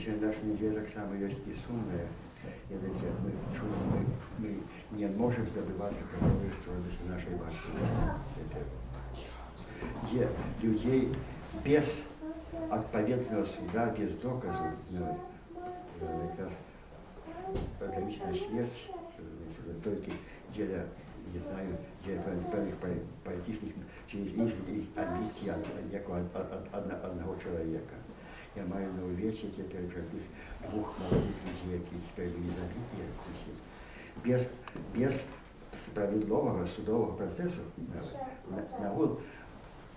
Сьогоднішня наша неделя так само есть и сумная. И мы не можем забываться про новые трудности нашей Матери. Где людей без отповедного суда, без доказу, личная смерть, только деля, не знаю, деля политических, через их амбиции одного человека. Я маю на увечье теперь этих двух молодых людей, которые теперь были забиты. Без справедливого судового процесса,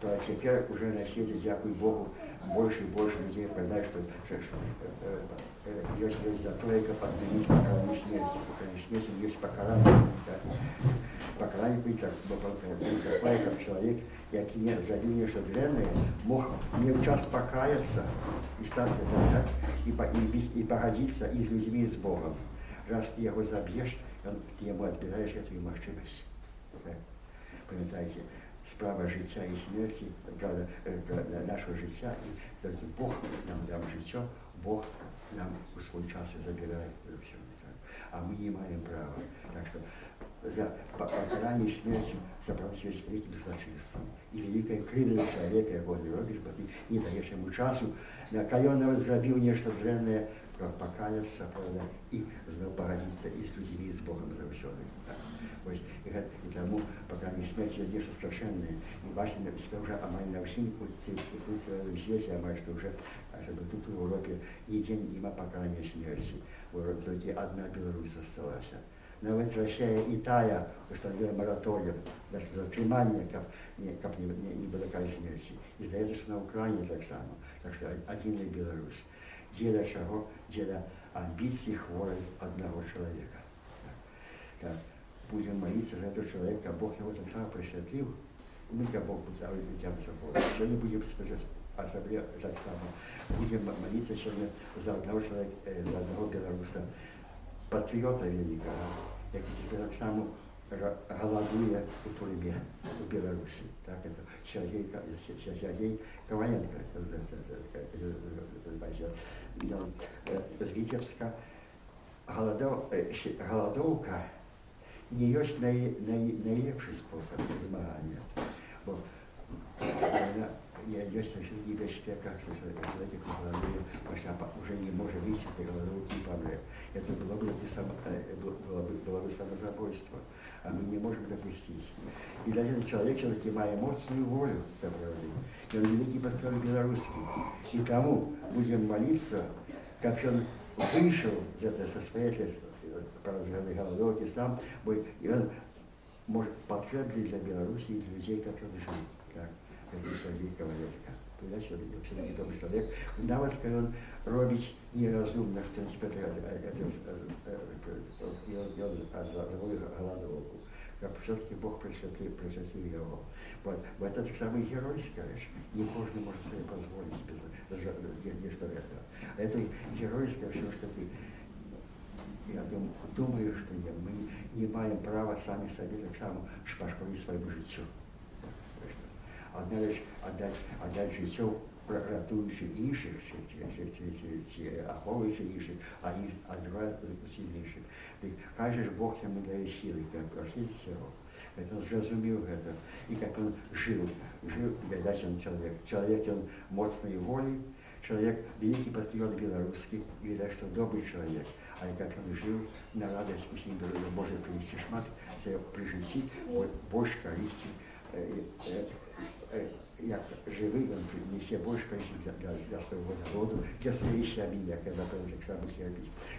то теперь уже на свете, дякую Богу, больше и больше людей понимают, что есть затройка познания покарания смерти. Покарание смерти есть покарание. Покарание быть такое, как человек, який не зробив нечто древнее, мог не в час покаяться и стать зажать, и погодиться и с людьми, и с Богом. Раз ты его забьешь, ты ему отбираешь эту возможность. Пам'ятаєте, справа життя і смерті, правда, нашого життя, і завжди Бог нам дав життя, Бог нам у свой час забирает все. А мы не имеем права. Так что за покарание смертью заправляешь великим злочинством. И великая кривда человека, его не робишь, бо ты не даешь ему часу. Каённого зробил нечто древнее, покаяться, правда, и погодиться и с людьми, и с Богом завещанным. И тому покарание смерти есть нечто страшенное. И бачите, себя уже амаль на всем свете, амаль, что уже тут в Европе ни день нема покарания смерти. В Европе только одна Беларусь осталась. Но вот Россия и Тая установила мораторий, даже затримание, как не было кары смерти. И здається, что на Украине так само. Так что один и Беларусь. Дело чего? Дело амбиций хворой одного человека. Так. Будем молиться за этого человека, Бог его так само просветлил. Мы, как Бог, будем собой. Сегодня будем особенно так само. Будем молиться сегодня за одного человека, за одного белоруса, патриота великого, який теперь так само голодує у турбе у Беларуси. Так, это Сергей Коваленко з Витебска. Голодовка не есть наилепший способ змагания. Бо я есть совсем небезпека, что человек голодует, уже не может выйти из голодовки и помрет. Это было бы самозабойство. А мы не можем допустить. И для этого человек все-таки имеет эмоциональную волю за правду. И он великий патриот белорусский. И тому будем молиться, как он вышел из этого состояния, поразганной голодовки сам, и он может подкреплить для Беларуси и для людей, как он жил. Так, это Сергей Коваленко. Понимаете, все-таки добрый человек. Навод, когда он робит неразумно, что он теперь заводит голодовку. Все-таки Бог просветлил его. Вот это так самое геройское. Не каждый может себе позволить без этого. Это геройское, что ты. Я думаю, что мы не имеем права сами себе так само шпашковать своему житию. Одна вещь отдать житию, ратуючи інших, чи аховуючи інших, а друга сильніших. Каже ж Бог йому дає сили, як просить всього. Он зрозумів это. И как он жил бедачный человек он мощной воли, человек великий патриот белорусский, и видать, что добрый человек. А как он жил на радость усім Божий принести шмат, це при житті больше користі, як живий, він принесе больше користі для своего народу, для своей семьи, як я напевно, так само себе,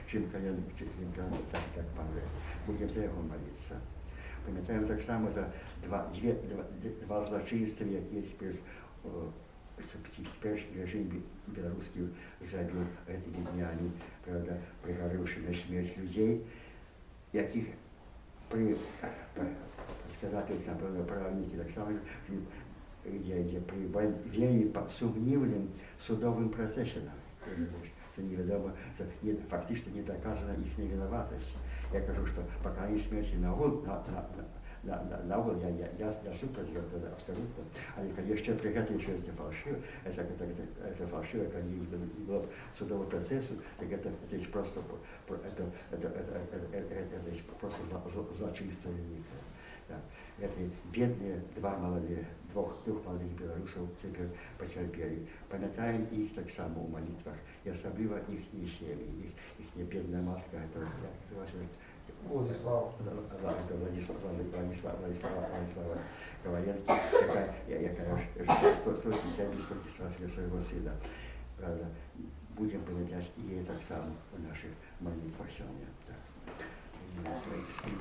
чим коли он так помре. Будем за його молиться. Пам'ятаємо так само за два злочинства, які тепер теперішній режим белорусский зробив этими днями, правда, пригоривши на смерть людей, яких сказати, напевно, правники так само, де при вельми сумнівним судовим процесом, що невідомо, фактично не доказана їх невиноватость. Я кажу, що покарание смерти наогул я супер згоден, абсолютно. Але jeszcze при гэтым еще это фальшиво, это фальшиво, когда не было судового процесса, так это здесь просто злочинство великое. Да. Эти бедные двух молодых белорусов теперь потерпели. Памятаем их так само в молитвах, и особенно их семьи, их бедная матка, это Владислава Коваленко, яка стратила своего сына. Правда, будем памятать и ей так само в наших молитвах сегодня. Да. Своих сил,